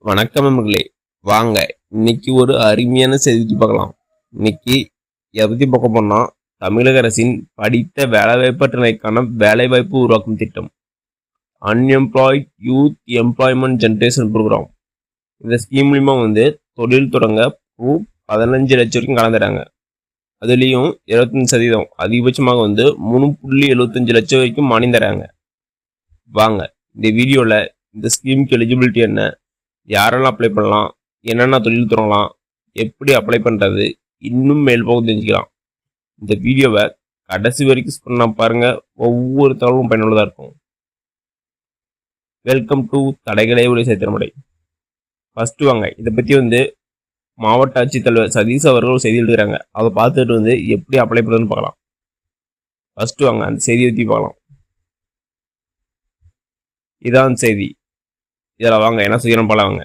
வணக்கம் நண்பர்களே. வாங்க இன்னைக்கு ஒரு அருமையான செய்தி பார்க்கலாம். இன்னைக்கு எதை பத்தி பார்க்க போனா, தமிழக அரசின் படித்த வேலைவாய்ப்பற்றமைக்கான வேலைவாய்ப்பு உருவாக்கும் திட்டம், unemployed youth employment generation programme. இந்த ஸ்கீம் மூலிமா தொழில் தொடங்க 15 லட்சம் வரைக்கும் கடன் தராங்க. அதுலேயும் 25% அதிகபட்சமாக 3.75 லட்சம் வரைக்கும் மானியம் தராங்க. வாங்க இந்த வீடியோவில் இந்த ஸ்கீமுக்கு எலிஜிபிலிட்டி என்ன, யாரெல்லாம் அப்ளை பண்ணலாம், என்னென்ன தொழில் தொடங்கலாம், எப்படி அப்ளை பண்ணுறது, இன்னும் மேல்போக தெரிஞ்சுக்கலாம். இந்த வீடியோவை கடைசி வரைக்கும் பண்ண பாருங்க, ஒவ்வொரு தகவலும் பயனுள்ளதாக இருக்கும். வெல்கம் டு தடைகளை உடைய சைத்திரமடை. ஃபர்ஸ்ட் வாங்க இதை பற்றி மாவட்ட ஆட்சித்தலைவர் சதீஷ் அவர்கள் செய்தி எழுதுகிறாங்க. அதை பார்த்துட்டு எப்படி அப்ளை பண்ணுறதுன்னு பார்க்கலாம். ஃபர்ஸ்ட் வாங்க அந்த செய்தியை பற்றி பார்க்கலாம். இதான் செய்தி. இதில் வாங்க என்ன செய்யணும் வாங்க.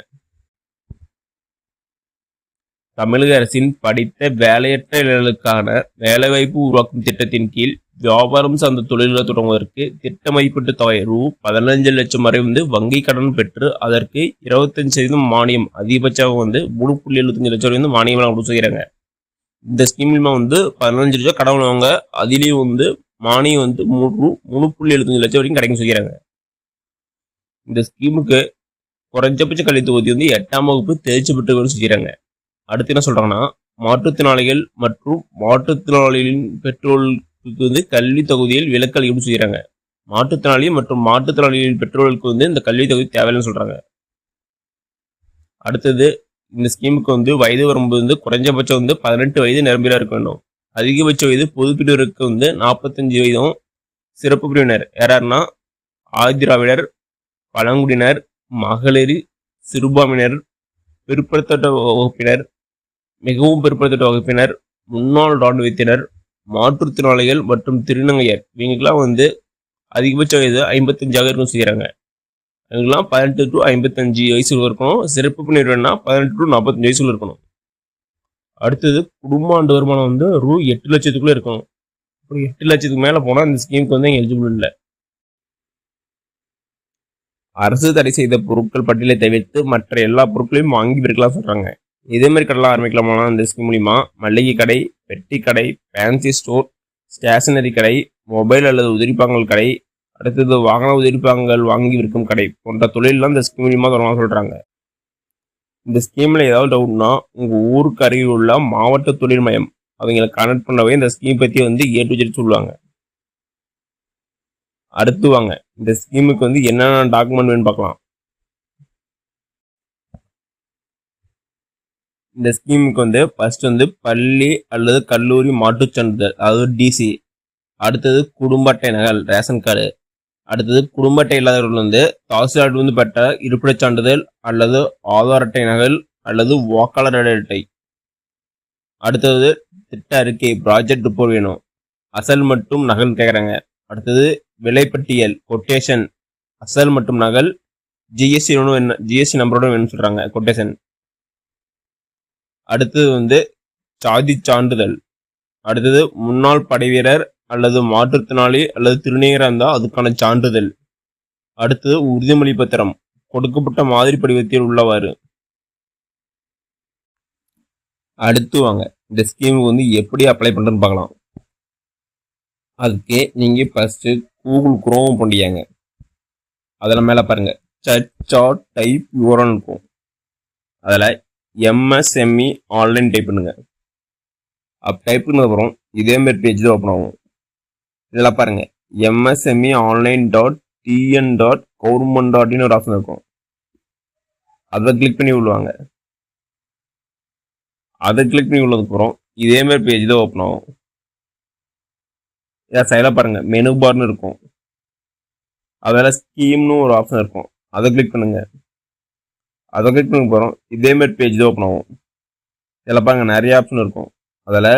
தமிழக அரசின் படித்த வேலையற்ற இளைஞர்களுக்கான வேலைவாய்ப்பு உருவாக்கும் திட்டத்தின் கீழ் வியாபாரம் சார்ந்த தொழில்களை தொடங்குவதற்கு திட்ட மதிப்பீட்டு தொகை ரூ. 15 லட்சம் வரை வங்கி கடன் பெற்று அதற்கு 25% மானியம், அதிகபட்சம் 3.75 லட்சம் வரை மானியம் கொடுத்து செய்கிறாங்க. இந்த ஸ்கீம் 15 லட்சம் கடன் வாங்க, அதிலையும் மானியம் 3.75 லட்சம் வரைக்கும் கிடைக்கும் செய்கிறாங்க. இந்த ஸ்கீமுக்கு குறைஞ்சபட்ச கல்வி தொகுதி 8ஆம் வகுப்பு தேர்ச்சி பெற்றவர்கள் செய்கிறாங்க. அடுத்து என்ன சொல்றாங்கன்னா, மாற்றுத்திறனாளிகள் மற்றும் மாற்றுத்திறனாளிகளின் பெற்றோர்களுக்கு கல்வி தொகுதியில் விலக்கு அளிக்கும் செய்கிறாங்க. மாற்றுத்திறனாளி மற்றும் மாற்றுத்திறனாளிகளின் பெற்றோர்களுக்கு இந்த கல்வி தொகுதி தேவையில்லைன்னு சொல்றாங்க. அடுத்தது இந்த ஸ்கீமுக்கு வயது வரம்பு குறைஞ்சபட்சம் 18 வயது நிரம்பில இருக்க வேண்டும். அதிகபட்ச வயது பொதுப்பிரிவினருக்கு 45 வயதும், சிறப்பு பிரிவினர் யாராருன்னா ஆதிதிராவிடர், பழங்குடியினர், மகளிர், சிறுபான்மையினர், பிற்படுத்தப்பட்ட வகுப்பினர், மிகவும் பிற்படுத்தப்பட்ட வகுப்பினர், முன்னாள் இராணுவத்தினர், மாற்றுத்திறனாளிகள் மற்றும் திருநங்கையர், இவங்களுக்கெல்லாம் அதிகபட்ச வயது 55 இருக்கும் செய்கிறாங்க. இவங்கெல்லாம் 18 to 55 வயசுல இருக்கணும். சிறப்பு பிரிவினர்னா 18 to 45 வயசுல இருக்கணும். அடுத்தது குடும்ப ஆண்டு வருமானம் ரூ. 8 லட்சத்துக்குள்ள இருக்கணும். 8 லட்சத்துக்கு மேல போனா இந்த ஸ்கீமுக்கு எலிஜிபிள் இல்லை. அரசு தடை செய்த பொருட்கள் பட்டியலை தவிர்த்து மற்ற எல்லா பொருட்களையும் வாங்கி விற்கலாம் சொல்றாங்க. இதே மாதிரி கடைலாம் ஆரம்பிக்கலாமா இந்த ஸ்கீம் மூலியமா? மளிகை கடை, பெட்டி கடை, ஃபேன்சி ஸ்டோர், ஸ்டேஷனரி கடை, மொபைல் அல்லது உதிரிப்பாங்கல் கடை, அடுத்தது வாகன உதிரிப்பாங்கல் வாங்கி விற்கும் கடை போன்ற தொழிலெல்லாம் இந்த ஸ்கீம் மூலியமா தொடங்க சொல்றாங்க. இந்த ஸ்கீம்ல ஏதாவது டவுட்னா உங்க ஊருக்கு அருகில் உள்ள மாவட்ட தொழில் மையம் அவங்களை கனெக்ட் பண்ணவே இந்த ஸ்கீம் பத்தி A to Z சொல்லுவாங்க. அடுத்து வாங்க இந்த ஸ்கீமுக்கு என்னென்ன டாக்குமெண்ட் வேணும் பார்க்கலாம். இந்த ஸ்கீமுக்கு ஃபர்ஸ்ட் பள்ளி அல்லது கல்லூரி மாற்றுச் சான்றிதழ், அதாவது DC. அடுத்தது குடும்ப அட்டை நகல், ரேஷன் கார்டு. அடுத்தது குடும்ப அட்டை இல்லாதவர்கள் தாசில்தார் பெற்ற இருப்பிடச் சான்றிதழ் அல்லது ஆதார் அட்டை நகல் அல்லது வாக்காளர் அட்டை. அடுத்தது திட்ட அறிக்கை, ப்ராஜெக்ட் ரிப்போர்ட் வேணும். அசல் மற்றும் நகல் கேட்குறாங்க. அடுத்தது விலைப்பட்டியல், கொட்டேஷன், அசல் மற்றும் நகல், ஜிஎஸ்டி நம்பரோட வேணும்னு சொல்றாங்க, கொட்டேஷன். அடுத்தது சாதி சான்றிதழ். அடுத்தது முன்னாள் படைவீரர் அல்லது மாற்றுத்திறனாளி அல்லது திருநீராக இருந்தால் அதுக்கான சான்றிதழ். அடுத்தது உறுதிமொழி பத்திரம், கொடுக்கப்பட்ட மாதிரி படிவத்தில் உள்ளவாறு. அடுத்து வாங்க இந்த ஸ்கீமுக்கு எப்படி அப்ளை பண்ணுறதுன்னு பார்க்கலாம். அதுக்கு நீங்கள் ஃபர்ஸ்ட் கூகுள் குரோம் பண்ணியாங்க. அதில் மேலே பாருங்க டைப் யூஆர்எல் இருக்கும். அதில் MSME ஆன்லைன் டைப் பண்ணுங்க. டைப் பண்ணதுக்கப்புறம் இதேமாரி பேஜ் தான் ஓப்பன் ஆகும். இதில் பாருங்க MSME online.tn.government.in ஒரு ஆப்ஷன் இருக்கும். அதை கிளிக் பண்ணி விடுவாங்க. அதை கிளிக் பண்ணி உள்ளதுக்கப்புறம் இதேமாரி பேஜ் தான் ஓப்பன் ஆகும். இதை சைடில் பாருங்க மெனு பார்னு இருக்கும். அதில் ஸ்கீம்னு ஒரு ஆப்ஷன் இருக்கும். அதை கிளிக் பண்ணுங்க. அதை கிளிக் பண்ண போகிறோம் இதேமாரி பேஜ் தான் ஓப்பன் ஆகும். இதில் பாருங்க நிறைய ஆப்ஷன் இருக்கும். அதில்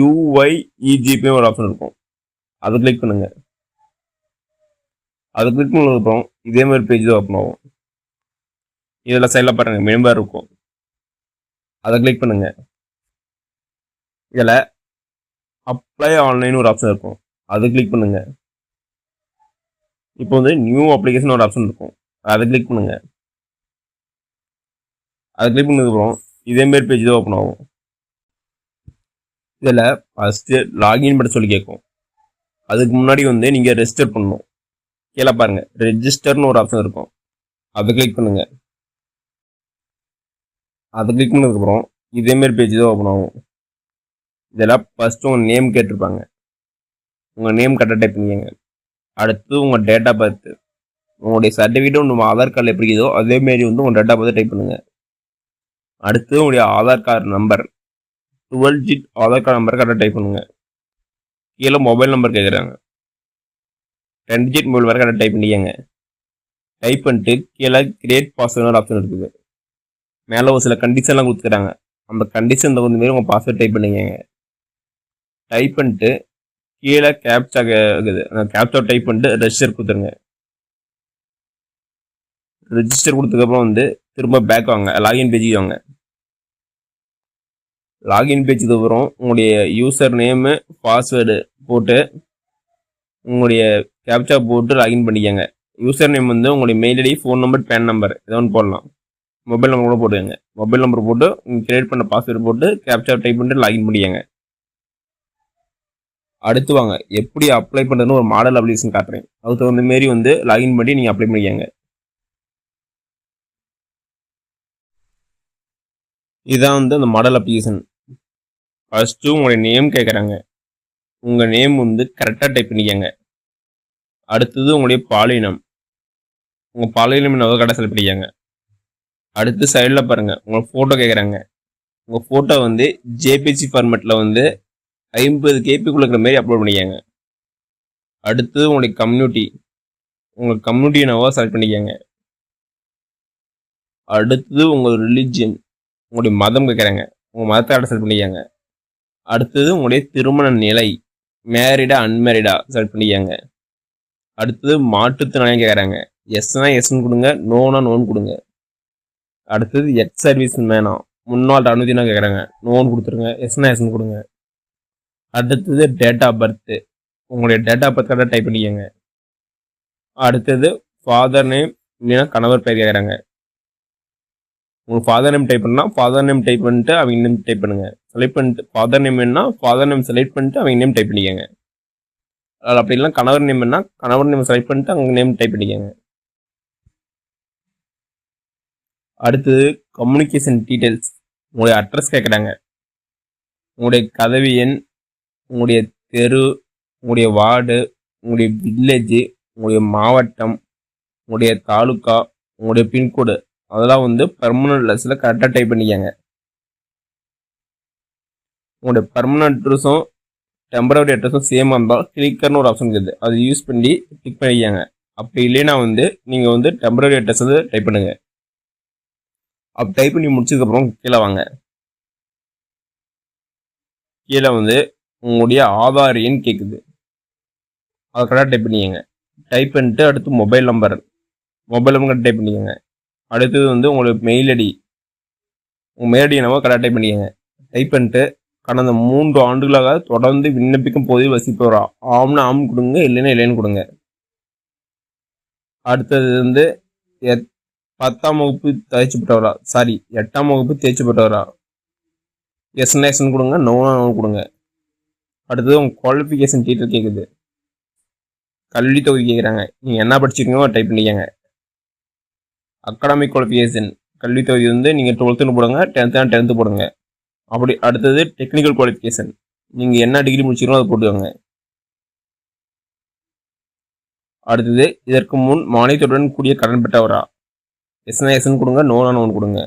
UIEGP ஒரு ஆப்ஷன் இருக்கும். அதை கிளிக் பண்ணுங்க. அதை கிளிக் பண்ணதுக்கப்புறம் இதேமாதிரி பேஜ் தான் ஓப்பன் ஆகும். இதில் சைடில் பாருங்க மெனு பார் இருக்கும். அதை கிளிக் பண்ணுங்க. இதில் அப்ளை ஆன்லைன் ஒரு ஆப்ஷன் இருக்கும். அதை கிளிக் பண்ணுங்க. இப்போ நியூ அப்ளிகேஷன் ஒரு ஆப்ஷன் இருக்கும். அதை கிளிக் பண்ணுங்க. அதை கிளிக் பண்ணதுக்கப்புறம் இதேமாரி பேஜ் தான் ஓப்பன் ஆகும். இதில் ஃபஸ்ட்டு லாகின் பண்ண சொல்லி கேட்கும். அதுக்கு முன்னாடி வந்து நீங்கள் ரெஜிஸ்டர் பண்ணணும். கீழே பாருங்கள் ரெஜிஸ்டர்னு ஒரு ஆப்ஷன் இருக்கும், அதை கிளிக் பண்ணுங்கள். அதை கிளிக் பண்ணதுக்கப்புறம் இதேமாரி பேஜ் தான் ஓப்பன் ஆகும். இதில் ஃபஸ்ட்டு உங்கள் நேம் கேட்டிருப்பாங்க. உங்கள் நேம் கரெக்டாக டைப் பண்ணிக்கங்க. அடுத்து உங்கள் டேட் ஆஃப் பர்த், உங்களுடைய சர்டிஃபிகேட் உங்கள் ஆதார் கார்டில் எப்படி இருக்குதோ அதேமாரி வந்து உங்கள் டேட் ஆஃப் பர்த் டைப் பண்ணுங்கள். அடுத்து உங்களுடைய Aadhaar card number 12 digit Aadhaar card number கரெக்டாக டைப் பண்ணுங்கள். கீழே மொபைல் நம்பர் கேட்குறாங்க, 2 டிஜிட் மொபைல் வரை கரெக்டாக டைப் பண்ணிக்கங்க. டைப் பண்ணிட்டு கீழே கிரியேட் பாஸ்வேர்டு ஆப்ஷன் இருக்குது. மேலே ஒரு சில கண்டிஷன்லாம் கொடுத்துக்கிறாங்க. அந்த கண்டிஷன் தகுந்த மாரி உங்கள் பாஸ்வேர்ட் டைப் பண்ணிக்கங்க. டைப் பண்ணிட்டு கீழே கேப்சா இருக்குது, அந்த கேப்சா டைப் பண்ணிட்டு ரெஜிஸ்டர் கொடுத்துருங்க. ரெஜிஸ்டர் கொடுத்ததுக்கப்புறம் வந்து திரும்ப பேக் வாங்க, லாகின் பேஜுக்கு வாங்க. லாகின் பேஜுக்கு அப்புறம் உங்களுடைய யூசர் நேமு பாஸ்வேர்டு போட்டு உங்களுடைய கேப்சா போட்டு லாகின் பண்ணிக்கங்க. யூசர் நேம் வந்து உங்களுடைய mail ID, phone number, PAN number ஏதோ ஒன்று போடலாம். மொபைல் நம்பர் கூட போட்டுக்கங்க. மொபைல் நம்பர் போட்டு நீங்கள் கிரியேட் பண்ண பாஸ்வேர்டு போட்டு கேப்சா டைப் பண்ணிட்டு லாகின் பண்ணிக்கங்க. அடுத்து வாங்க எப்படி அப்ளை பண்ணுறதுன்னு ஒரு மாடல் அப்ளிகேஷன் காட்டுறேன். அதுக்கு தகுந்த மாரி வந்து லாகின் பண்ணி நீங்கள் அப்ளை பண்ணிக்கங்க. இதுதான் வந்து அந்த மாடல் அப்ளிகேஷன். ஃபஸ்ட்டு உங்களுடைய நேம் கேட்குறாங்க. உங்கள் நேம் வந்து கரெக்டாக டைப் பண்ணிக்கங்க. அடுத்தது உங்களுடைய பாலினம், உங்கள் பாலினம் என்ன கடை செலக்ட் பண்ணிக்கங்க. அடுத்து சைடில் பாருங்கள் உங்கள் ஃபோட்டோ கேட்குறாங்க. உங்கள் ஃபோட்டோ வந்து ஜேபிஜி ஃபார்மேட்டில் வந்து 50 கேபிக்குள்ள இருக்கிற மாதிரி அப்லோட் பண்ணிக்கங்க. அடுத்து உங்களுடைய கம்யூனிட்டி, உங்கள் கம்யூனிட்டி என்னவோ செலக்ட் பண்ணிக்கங்க. அடுத்தது உங்கள் ரிலிஜியன், உங்களுடைய மதம் கேட்குறாங்க. உங்கள் மதத்தை செலக்ட் பண்ணிக்கங்க. அடுத்தது உங்களுடைய திருமண நிலை, மேரிடா அன்மேரிடா செலக்ட் பண்ணிக்கங்க. அடுத்தது மாற்றுத்திறனாளியாக கேட்குறாங்க. எஸ்னா எஸ்ன்னு கொடுங்க, நோனா நோன் கொடுங்க. அடுத்தது எக்ஸ் சர்வீஸ் மேனா, முன்னாள் ராணுவத்தினா கேட்குறாங்க. நோன் கொடுத்துருங்க, எஸ்னா எஸ்ன்னு கொடுங்க. அடுத்தது டேட் ஆஃப் பர்த்து, உங்களுடைய டேட் ஆஃப் பர்த் கரெக்டாக டைப் பண்ணிக்கங்க. அடுத்தது ஃபாதர் நேம் இல்லைன்னா கணவர் பேர் கேட்குறாங்க. உங்களுக்கு ஃபாதர் நேம் டைப் பண்ணால் ஃபாதர் நேம் டைப் பண்ணிட்டு அவங்க நேம் டைப் பண்ணுங்க. செலக்ட் பண்ணிட்டு ஃபாதர் நேம் வேணுன்னா ஃபாதர் நேம் செலக்ட் பண்ணிட்டு அவங்க நேம் டைப் பண்ணிக்கங்க. அது அப்படி இல்லைனா கணவர் நேம் வேணா கணவர் நேம் செலக்ட் பண்ணிட்டு அவங்க நேம் டைப் பண்ணிக்கங்க. அடுத்தது கம்யூனிகேஷன் டீட்டெயில்ஸ், உங்களுடைய அட்ரஸ் கேட்குறாங்க. உங்களுடைய கதவு எண், உங்களுடைய தெரு, உங்களுடைய வார்டு, உங்களுடைய வில்லேஜு, உங்களுடைய மாவட்டம், உங்களுடைய தாலுக்கா, உங்களுடைய பின்கோடு அதெல்லாம் வந்து பெர்மனன்ட் அட்ரஸில் கரெக்டாக டைப் பண்ணிக்கங்க. உங்களுடைய பெர்மனன்ட் அட்ரஸும் டெம்பரரி அட்ரஸும் சேமாக இருந்தால் கிளிக்கர்னு ஒரு ஆப்ஷன் இருக்குது, அதை யூஸ் பண்ணி கிளிக் பண்ணிக்கங்க. அப்படி இல்லைன்னா வந்து நீங்கள் வந்து டெம்பரரி அட்ரஸ் வந்து டைப் பண்ணுங்கள். அப்போ டைப் பண்ணி முடிச்சதுக்கப்புறம் கீழே வாங்க. கீழே வந்து உங்களுடைய ஆதார் எண் கேட்குது, அதை கரெக்டாக டைப் பண்ணிக்கங்க. டைப் பண்ணிட்டு அடுத்து மொபைல் நம்பர் டைப் பண்ணிக்கங்க. அடுத்தது வந்து உங்களுக்கு மெயில் ஐடி, உங்கள் மெயில் ஐடி என்னவோ கரெக்டாக டைப் பண்ணிக்கங்க. டைப் பண்ணிட்டு கடந்த 3 ஆண்டுகளாக தொடர்ந்து விண்ணப்பிக்கும் போதில் வசிப்பவரா, ஆம்னா ஆம் கொடுங்க, இல்லைன்னா இல்லைன்னு கொடுங்க. அடுத்தது வந்து 10ஆம் வகுப்பு தேர்ச்சி பெற்றவரா, 8ஆம் வகுப்பு தேர்ச்சி பெற்றவரா, எஸ்னா எஸ்ன்னு கொடுங்க, நோனா நோ கொடுங்க. அடுத்தது உங்கள் குவாலிஃபிகேஷன் டீட்டெயில் கேட்குது, கல்வி தொகுதி கேட்குறாங்க. நீங்கள் என்ன படிச்சிருக்கீங்களோ டைப் பண்ணிக்கங்க. அகாடமிக் குவாலிஃபிகேஷன் கல்வி தொகுதி வந்து நீங்கள் 12ன்னு போடுங்க, 10th போடுங்க. அப்படி அடுத்தது டெக்னிக்கல் குவாலிஃபிகேஷன், நீங்கள் என்ன டிகிரி முடிச்சிருக்கோ அதை போட்டுக்கோங்க. அடுத்தது இதற்கு முன் மானியத்துடன் கூடிய கடன் பெற்றவரா, எஸ்னா எஸ்ன்னு கொடுங்க, நோனா நோன் கொடுங்க.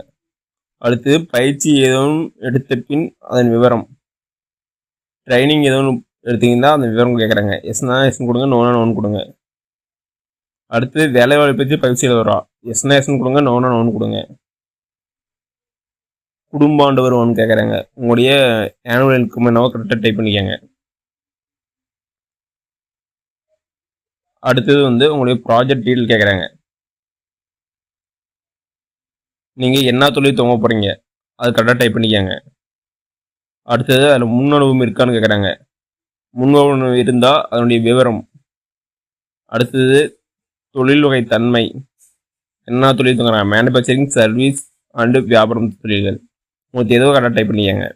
அடுத்தது பயிற்சி ஏதோனும் எடுத்த பின் அதன் விவரம், ட்ரைனிங் ஏதோனும் எடுத்தீங்கன்னா அந்த விவரம் கேட்குறாங்க. எஸ்னா எஸ்ன்னு கொடுங்க, நோனா நோன் கொடுங்க. அடுத்தது வேலை வாய்ப்பு பற்றி பயிற்சி எழுதுறா, எஸ்னா எஸ்ன்னு கொடுங்க, நோனா நோன் கொடுங்க. குடும்ப ஆண்டு வருவான்னு கேட்குறாங்க. உங்களுடைய ஆனுவல் இன்கம் என்னவோ கரெக்டாக டைப் பண்ணிக்கங்க. அடுத்தது வந்து உங்களுடைய ப்ராஜெக்ட் டீட்டெயில் கேட்குறாங்க. நீங்கள் என்ன தொழில் துவங்க போகிறீங்க அது கரெக்டாக டைப் பண்ணிக்கங்க. அடுத்தது அதில் முன் அனுபவம் இருக்கான்னு கேட்குறாங்க. முன் அனுபவம் இருந்தால் அதனுடைய விவரம். அடுத்தது தொழில் வகை தன்மை, என்ன தொழில் துவங்குறாங்க, மேனுஃபேக்சரிங், சர்வீஸ் அண்டு வியாபாரம் தொழில்கள். உங்களுக்கு ஏதோ கரெக்டாக டைப் பண்ணிக்கங்க.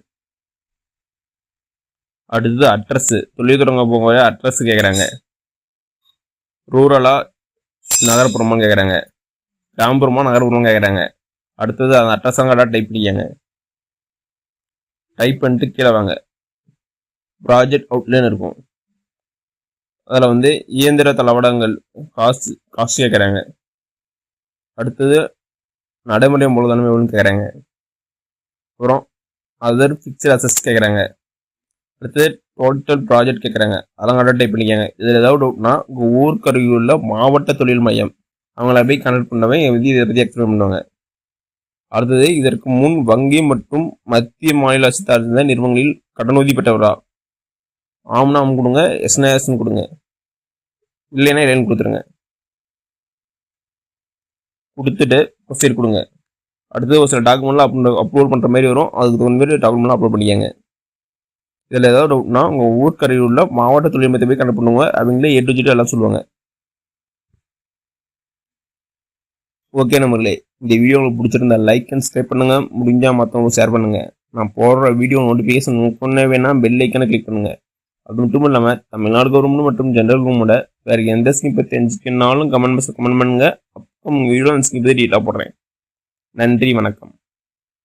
அடுத்தது அட்ரஸ். தொழில் தொடங்க போகும்போது அட்ரஸ் கேட்குறாங்க. ரூரலா நகர்ப்புறமான்னு கேட்குறாங்க. கிராமப்புறமா நகர்ப்புறமா கேட்குறாங்க. அடுத்தது அந்த அட்ரஸ் கரெக்டாக டைப் பண்ணிக்கங்க. டைப் பண்ணிட்டு கீழே வாங்க. ப்ராஜெக்ட் அவுட்லைன் இருக்கும். அதில் இயந்திர தளவாடங்கள் காசு கேட்குறாங்க. அடுத்தது நடைமுறை மூலதனம் எவ்வளோன்னு கேட்குறாங்க. அப்புறம் அதர் ஃபிக்ஸ்டு அசஸ் கேட்குறாங்க. அடுத்தது டோட்டல் ப்ராஜெக்ட் கேட்குறாங்க. அதெல்லாம் கரெக்டாக டைப் பண்ணிக்கங்க. இதில் ஏதாவது டவுட்னா உங்கள் ஊருக்கு அருகில் உள்ள மாவட்ட தொழில் மையம் அவங்கள போய் கனெக்ட் பண்ணவே இதை பற்றி எக்ஸ்பிளைன் பண்ணுவாங்க. அடுத்தது இதற்கு முன் வங்கி மற்றும் மத்திய மாநில அரசு சார்ந்த நிறுவனங்களில் கடனுதவி பெற்றவரா? ஆம்னா ஆம் கொடுங்க, எஸ்னா எஸ்ன்னு கொடுங்க, இல்லைன்னா இல்லைன்னு கொடுத்துருங்க. கொடுத்துட்டு ப்ரொசீட் கொடுங்க. அடுத்தது ஒரு சில டாக்குமெண்ட்லாம் அப்லோட் பண்ணுற மாதிரி வரும். அதுக்கு தகுந்த மாதிரி டாக்குமெண்ட்லாம் அப்லோட் பண்ணிக்கங்க. இதில் ஏதாவது டவுட்னா உங்கள் ஊருக்கு அருகில் உள்ள மாவட்ட தொழில் மையத்தை போய் கனெக்ட் பண்ணுவாங்க. அவங்களே A to Z எல்லாம் சொல்லுவாங்க. ஓகே நம்பர்களே, இந்த வீடியோ உங்களுக்கு பிடிச்சிருந்தா லைக் அண்ட் சப்ஸ்கிரைப் பண்ணுங்கள். முடிஞ்சால் மற்றவங்களுக்கு ஷேர் பண்ணுங்கள். நான் போடுற வீடியோ நோட்டிஃபிகேஷன் கொண்டே வேணால் பெல் ஐக்கனை கிளிக் பண்ணுங்கள். அது மட்டும் இல்லாமல் தமிழ்நாடு கவர்மெண்ட் மற்றும் ஜென்ரல் கவர்மெண்ட்டோட வேறு எந்த ஸ்கீம் பற்றி தெரிஞ்சுக்கனாலும் கமெண்ட் பாக்ஸில் கமெண்ட் பண்ணுங்கள். அப்போ உங்கள் வீடியோ அந்த ஸ்கீம் பற்றி டீட்டெயிலாக போடுறேன். நன்றி, வணக்கம்.